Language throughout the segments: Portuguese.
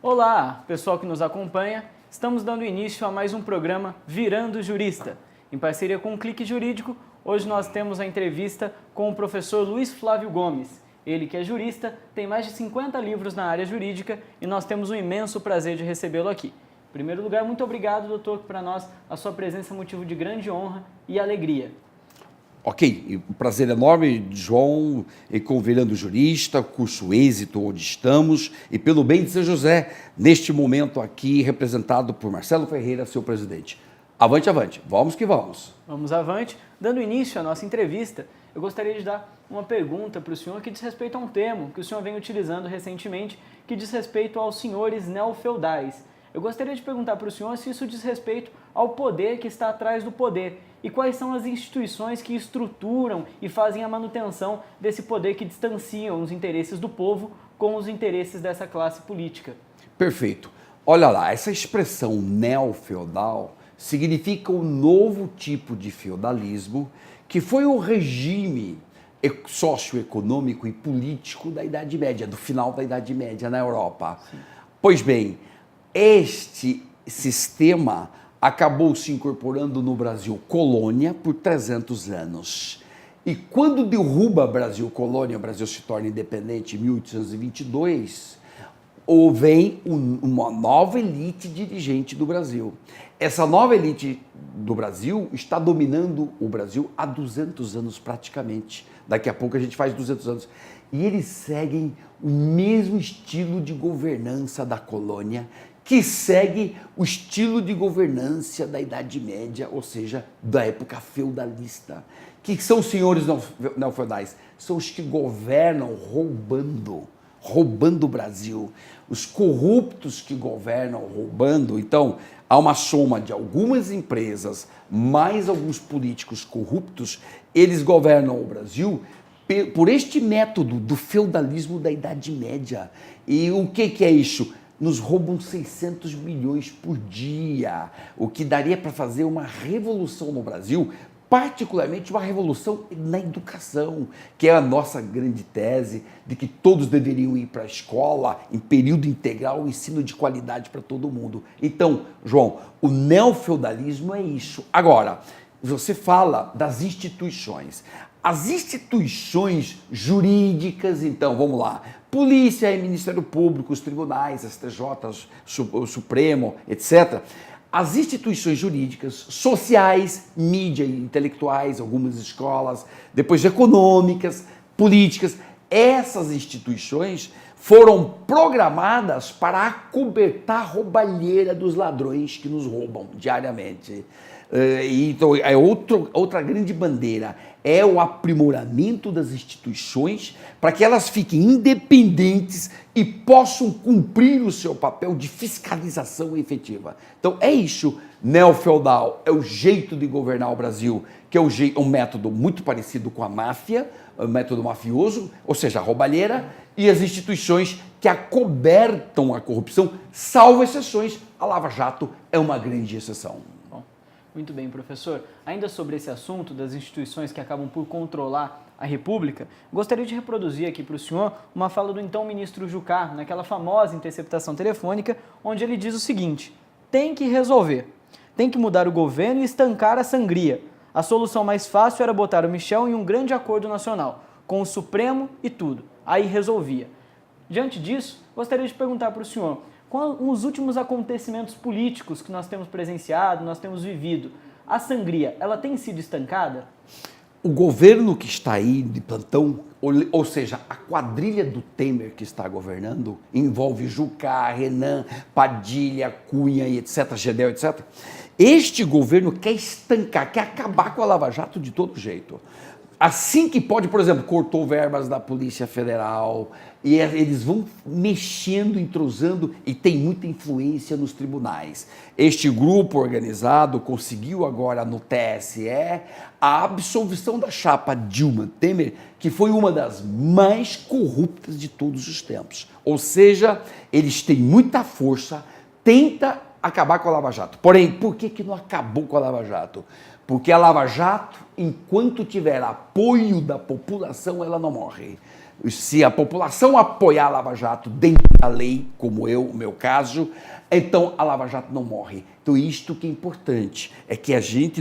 Olá, pessoal que nos acompanha. Estamos dando início a mais um programa Virando Jurista. Em parceria com o Clique Jurídico, hoje nós temos a entrevista com o professor Luiz Flávio Gomes. Ele que é jurista, tem mais de 50 livros na área jurídica e nós temos um imenso prazer de recebê-lo aqui. Em primeiro lugar, muito obrigado, doutor, que para nós a sua presença é motivo de grande honra e alegria. Ok, um prazer enorme, João, e com o Virando Jurista, curso êxito onde estamos, e pelo bem de São José, neste momento aqui, representado por Marcelo Ferreira, seu presidente. Avante, avante, vamos que vamos. Vamos avante. Dando início à nossa entrevista, eu gostaria de dar uma pergunta para o senhor que diz respeito a um termo que o senhor vem utilizando recentemente, que diz respeito aos senhores neofeudais. Eu gostaria de perguntar para o senhor se isso diz respeito ao poder que está atrás do poder e quais são as instituições que estruturam e fazem a manutenção desse poder que distanciam os interesses do povo com os interesses dessa classe política. Perfeito. Olha lá, essa expressão neofeudal significa um novo tipo de feudalismo que foi o regime socioeconômico e político da Idade Média, do final da Idade Média na Europa. Sim. Pois bem, este sistema acabou se incorporando no Brasil colônia por 300 anos. E quando derruba Brasil colônia, o Brasil se torna independente em 1822, vem uma nova elite dirigente do Brasil. Essa nova elite do Brasil está dominando o Brasil há 200 anos praticamente. Daqui a pouco a gente faz 200 anos. E eles seguem o mesmo estilo de governança da colônia, que segue o estilo de governança da Idade Média, ou seja, da época feudalista. Que são os senhores neofeudais? São os que governam roubando o Brasil. Os corruptos que governam roubando. Então, há uma soma de algumas empresas, mais alguns políticos corruptos, eles governam o Brasil por este método do feudalismo da Idade Média. E o que é isso? Nos roubam 600 milhões por dia, o que daria para fazer uma revolução no Brasil, particularmente uma revolução na educação, que é a nossa grande tese de que todos deveriam ir para a escola em período integral, ensino de qualidade para todo mundo. Então, João, o neofeudalismo é isso. Agora, você fala das instituições. As instituições jurídicas, então, vamos lá, polícia e Ministério Público, os tribunais, STJ, o Supremo, etc. As instituições jurídicas, sociais, mídia e intelectuais, algumas escolas, depois econômicas, políticas, essas instituições foram programadas para acobertar a roubalheira dos ladrões que nos roubam diariamente. Então, outra grande bandeira é o aprimoramento das instituições para que elas fiquem independentes e possam cumprir o seu papel de fiscalização efetiva. Então, é isso, neofeudal, é o jeito de governar o Brasil, que é um método muito parecido com a máfia, o método mafioso, ou seja, a roubalheira, e as instituições que acobertam a corrupção, salvo exceções. A Lava Jato é uma grande exceção. Muito bem, professor. Ainda sobre esse assunto das instituições que acabam por controlar a República, gostaria de reproduzir aqui para o senhor uma fala do então ministro Jucá, naquela famosa interceptação telefônica, onde ele diz o seguinte: tem que resolver, tem que mudar o governo e estancar a sangria. A solução mais fácil era botar o Michel em um grande acordo nacional, com o Supremo e tudo. Aí resolvia. Diante disso, gostaria de perguntar para o senhor, com os últimos acontecimentos políticos que nós temos presenciado, nós temos vivido, a sangria, ela tem sido estancada? O governo que está aí de plantão, ou seja, a quadrilha do Temer que está governando, envolve Jucá, Renan, Padilha, Cunha, e etc., Gedel, etc. Este governo quer estancar, quer acabar com a Lava Jato de todo jeito. Assim que pode, por exemplo, cortou verbas da Polícia Federal, e eles vão mexendo, entrosando, e tem muita influência nos tribunais. Este grupo organizado conseguiu agora no TSE a absolvição da chapa Dilma Temer, que foi uma das mais corruptas de todos os tempos. Ou seja, eles têm muita força, tenta acabar com a Lava Jato. Porém, por que não acabou com a Lava Jato? Porque a Lava Jato, enquanto tiver apoio da população, ela não morre. Se a população apoiar a Lava Jato dentro da lei, como o meu caso, então a Lava Jato não morre. Então isto que é importante, é que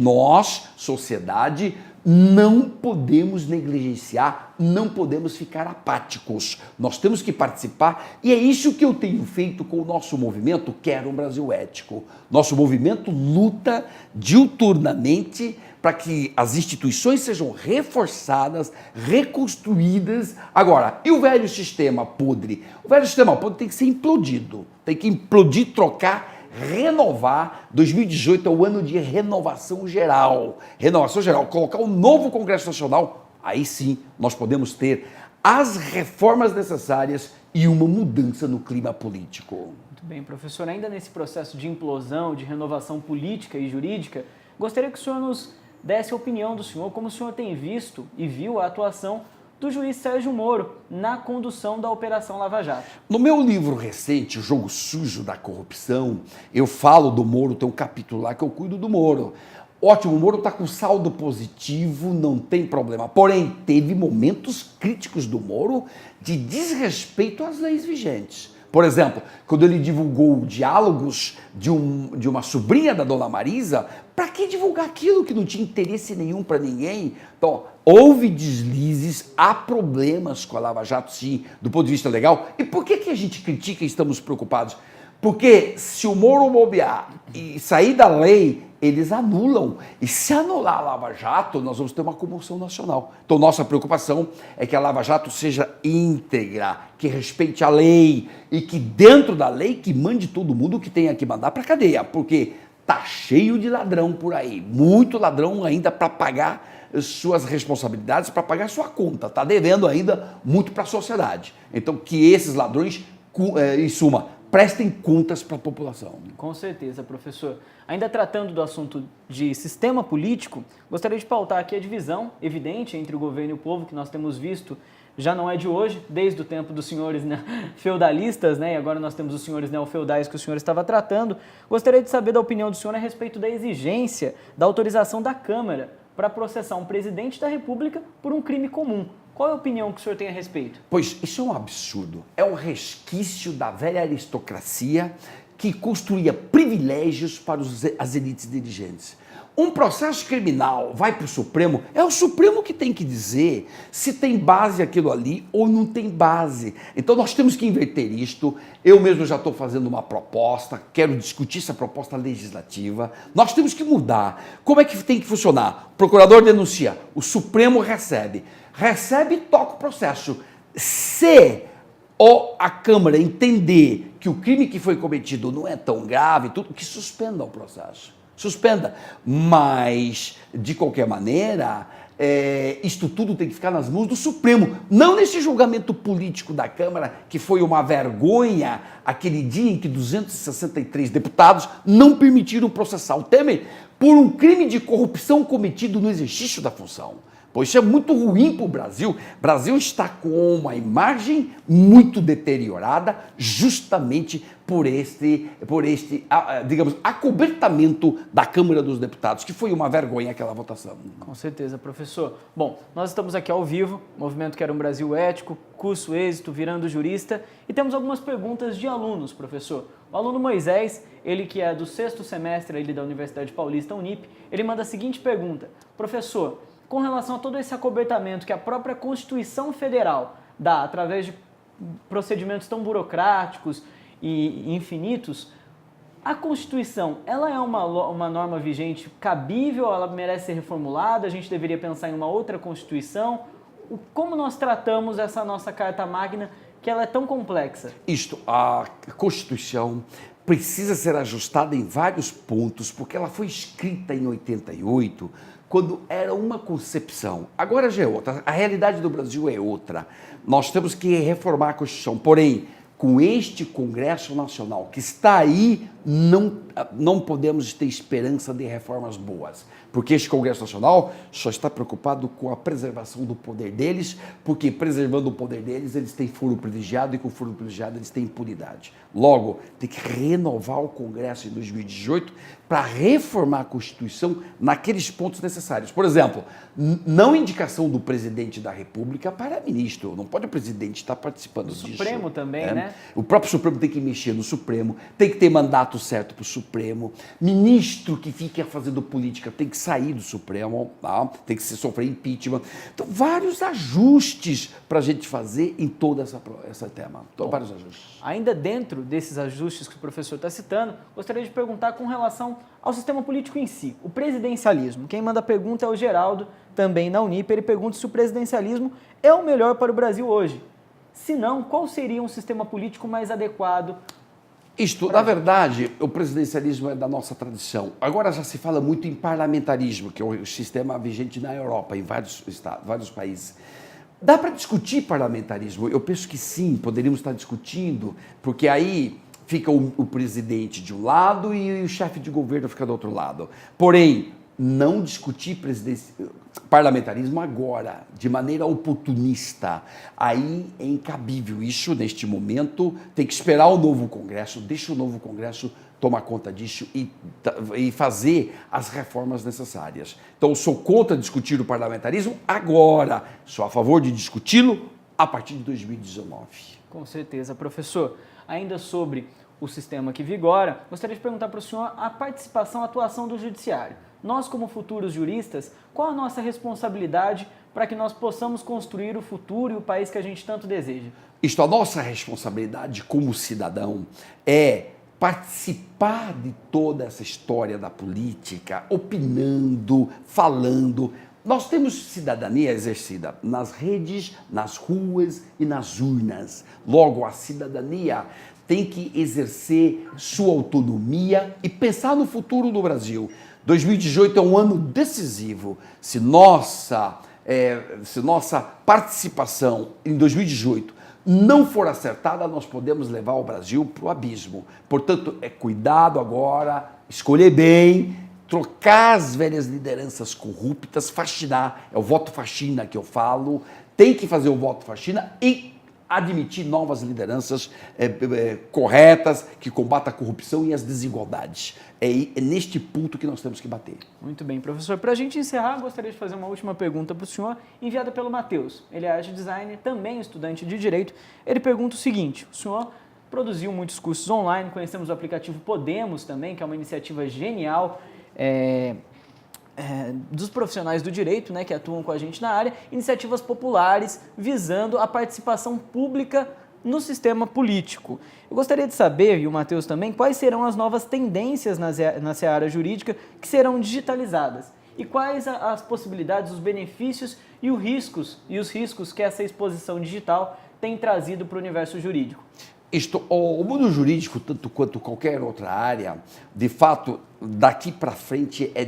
nós, sociedade, não podemos negligenciar, não podemos ficar apáticos. Nós temos que participar e é isso que eu tenho feito com o nosso movimento Quero um Brasil Ético. Nosso movimento luta diuturnamente para que as instituições sejam reforçadas, reconstruídas. Agora, e o velho sistema podre? O velho sistema podre tem que ser implodido, tem que implodir, trocar, renovar. 2018 é o ano de renovação geral. Renovação geral, colocar um novo Congresso Nacional, aí sim nós podemos ter as reformas necessárias e uma mudança no clima político. Muito bem, professor. Ainda nesse processo de implosão, de renovação política e jurídica, gostaria que o senhor nos desse a opinião do senhor, como o senhor tem visto e viu a atuação do juiz Sérgio Moro na condução da Operação Lava Jato. No meu livro recente, O Jogo Sujo da Corrupção, eu falo do Moro, tem um capítulo lá que eu cuido do Moro. Ótimo, o Moro está com saldo positivo, não tem problema. Porém, teve momentos críticos do Moro de desrespeito às leis vigentes. Por exemplo, quando ele divulgou diálogos de uma sobrinha da Dona Marisa, para que divulgar aquilo que não tinha interesse nenhum para ninguém? Então, houve deslizes, há problemas com a Lava Jato, sim, do ponto de vista legal. E por que a gente critica e estamos preocupados? Porque se o Moro bobear e sair da lei, eles anulam. E se anular a Lava Jato, nós vamos ter uma comoção nacional. Então, nossa preocupação é que a Lava Jato seja íntegra, que respeite a lei e que dentro da lei que mande todo mundo que tenha que mandar para a cadeia. Porque tá cheio de ladrão por aí, muito ladrão ainda para pagar suas responsabilidades, para pagar sua conta. Tá devendo ainda muito para a sociedade. Então, que esses ladrões, em suma, prestem contas para a população. Com certeza, professor. Ainda tratando do assunto de sistema político, gostaria de pautar aqui a divisão evidente entre o governo e o povo que nós temos visto, já não é de hoje, desde o tempo dos senhores feudalistas, né? E agora nós temos os senhores neofeudais que o senhor estava tratando. Gostaria de saber da opinião do senhor a respeito da exigência da autorização da Câmara para processar um presidente da República por um crime comum. Qual é a opinião que o senhor tem a respeito? Pois isso é um absurdo. É um resquício da velha aristocracia que construía privilégios para as elites dirigentes. Um processo criminal vai para o Supremo, é o Supremo que tem que dizer se tem base aquilo ali ou não tem base. Então nós temos que inverter isto. Eu mesmo já estou fazendo uma proposta, quero discutir essa proposta legislativa. Nós temos que mudar. Como é que tem que funcionar? O procurador denuncia, o Supremo recebe e toca o processo. Se a Câmara entender que o crime que foi cometido não é tão grave, tudo que suspenda o processo. Suspenda. Mas, de qualquer maneira, isto tudo tem que ficar nas mãos do Supremo. Não nesse julgamento político da Câmara, que foi uma vergonha aquele dia em que 263 deputados não permitiram processar o Temer por um crime de corrupção cometido no exercício da função. Pois isso é muito ruim para o Brasil. O Brasil está com uma imagem muito deteriorada justamente por este, digamos, acobertamento da Câmara dos Deputados, que foi uma vergonha aquela votação. Com certeza, professor. Bom, nós estamos aqui ao vivo, Movimento Quero um Brasil Ético, curso Êxito, Virando Jurista, e temos algumas perguntas de alunos, professor. O aluno Moisés, ele que é do 6º semestre ali da Universidade Paulista, Unip, ele manda a seguinte pergunta: professor, com relação a todo esse acobertamento que a própria Constituição Federal dá através de procedimentos tão burocráticos e infinitos, a Constituição, ela é uma norma vigente cabível, ela merece ser reformulada, a gente deveria pensar em uma outra Constituição? Como nós tratamos essa nossa Carta Magna, que ela é tão complexa? A Constituição precisa ser ajustada em vários pontos, porque ela foi escrita em 88, quando era uma concepção. Agora já é outra. A realidade do Brasil é outra. Nós temos que reformar a Constituição. Porém, com este Congresso Nacional que está aí, não podemos ter esperança de reformas boas. Porque este Congresso Nacional só está preocupado com a preservação do poder deles, porque preservando o poder deles, eles têm foro privilegiado e com foro privilegiado eles têm impunidade. Logo, tem que renovar o Congresso em 2018 para reformar a Constituição naqueles pontos necessários. Por exemplo, não indicação do presidente da República para ministro. Não pode o presidente estar participando disso. O Supremo também, né? O próprio Supremo tem que mexer no Supremo, tem que ter mandato certo para o Supremo. Ministro que fica fazendo política tem que sair do Supremo, tá? Tem que sofrer impeachment. Então, vários ajustes para a gente fazer em todo esse tema. Então, vários ajustes. Ainda dentro desses ajustes que o professor está citando, gostaria de perguntar com relação ao sistema político em si, o presidencialismo. Quem manda a pergunta é o Geraldo, também na Unip. Ele pergunta se o presidencialismo é o melhor para o Brasil hoje. Se não, qual seria um sistema político mais adequado? Na verdade, o presidencialismo é da nossa tradição. Agora já se fala muito em parlamentarismo, que é o sistema vigente na Europa, em vários estados, vários países. Dá para discutir parlamentarismo? Eu penso que sim, poderíamos estar discutindo, porque aí fica o presidente de um lado e o chefe de governo fica do outro lado. Porém, não discutir parlamentarismo agora, de maneira oportunista, aí é incabível. Isso, neste momento, tem que esperar o novo Congresso, deixa o novo Congresso tomar conta disso e fazer as reformas necessárias. Então, eu sou contra discutir o parlamentarismo agora, sou a favor de discuti-lo a partir de 2019. Com certeza, professor. Ainda sobre o sistema que vigora, gostaria de perguntar para o senhor a participação, a atuação do judiciário. Nós, como futuros juristas, qual a nossa responsabilidade para que nós possamos construir o futuro e o país que a gente tanto deseja? A nossa responsabilidade como cidadão é participar de toda essa história da política, opinando, falando. Nós temos cidadania exercida nas redes, nas ruas e nas urnas. Logo, a cidadania tem que exercer sua autonomia e pensar no futuro do Brasil. 2018 é um ano decisivo. Se nossa participação em 2018 não for acertada, nós podemos levar o Brasil para o abismo. Portanto, cuidado agora, escolher bem, trocar as velhas lideranças corruptas, faxinar, é o voto faxina que eu falo, tem que fazer o voto faxina e admitir novas lideranças corretas, que combatam a corrupção e as desigualdades. É neste ponto que nós temos que bater. Muito bem, professor. Para a gente encerrar, gostaria de fazer uma última pergunta para o senhor, enviada pelo Matheus. Ele é arte designer, também estudante de Direito. Ele pergunta o seguinte: o senhor produziu muitos cursos online, conhecemos o aplicativo Podemos também, que é uma iniciativa genial, dos profissionais do direito, né, que atuam com a gente na área, iniciativas populares visando a participação pública no sistema político. Eu gostaria de saber, e o Matheus também, quais serão as novas tendências na seara jurídica que serão digitalizadas e quais as possibilidades, os benefícios e os riscos que essa exposição digital tem trazido para o universo jurídico. O mundo jurídico, tanto quanto qualquer outra área, de fato, daqui para frente é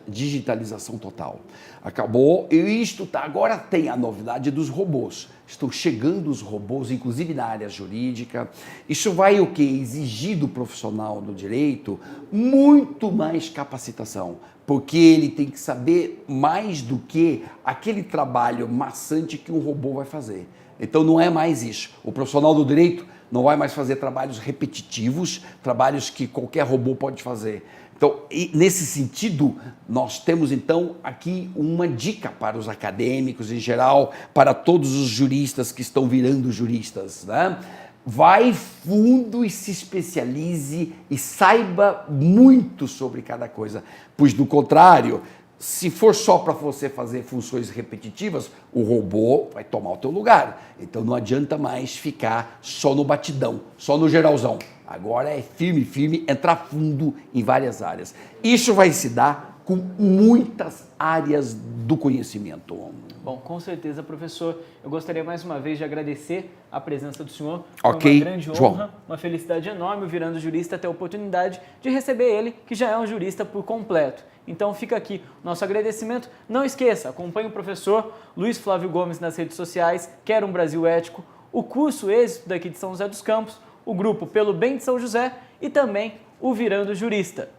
digitalização total. Acabou, e agora tem a novidade dos robôs. Estão chegando os robôs, inclusive na área jurídica. Isso vai o quê? Exigir do profissional do direito muito mais capacitação, porque ele tem que saber mais do que aquele trabalho maçante que um robô vai fazer. Então não é mais isso. O profissional do direito não vai mais fazer trabalhos repetitivos, trabalhos que qualquer robô pode fazer. Então, nesse sentido, nós temos então aqui uma dica para os acadêmicos em geral, para todos os juristas que estão virando juristas, né? Vai fundo e se especialize e saiba muito sobre cada coisa, pois do contrário, se for só para você fazer funções repetitivas, o robô vai tomar o teu lugar. Então não adianta mais ficar só no batidão, só no geralzão. Agora é firme, entrar fundo em várias áreas. Isso vai se dar com muitas áreas do conhecimento. Bom, com certeza, professor. Eu gostaria mais uma vez de agradecer a presença do senhor. Ok, uma grande honra, João. Uma felicidade enorme, o Virando Jurista, ter a oportunidade de receber ele, que já é um jurista por completo. Então fica aqui o nosso agradecimento. Não esqueça, acompanhe o professor Luiz Flávio Gomes nas redes sociais, Quero um Brasil Ético, o curso Êxito daqui de São José dos Campos, o grupo Pelo Bem de São José e também o Virando Jurista.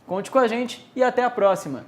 Conte com a gente e até a próxima!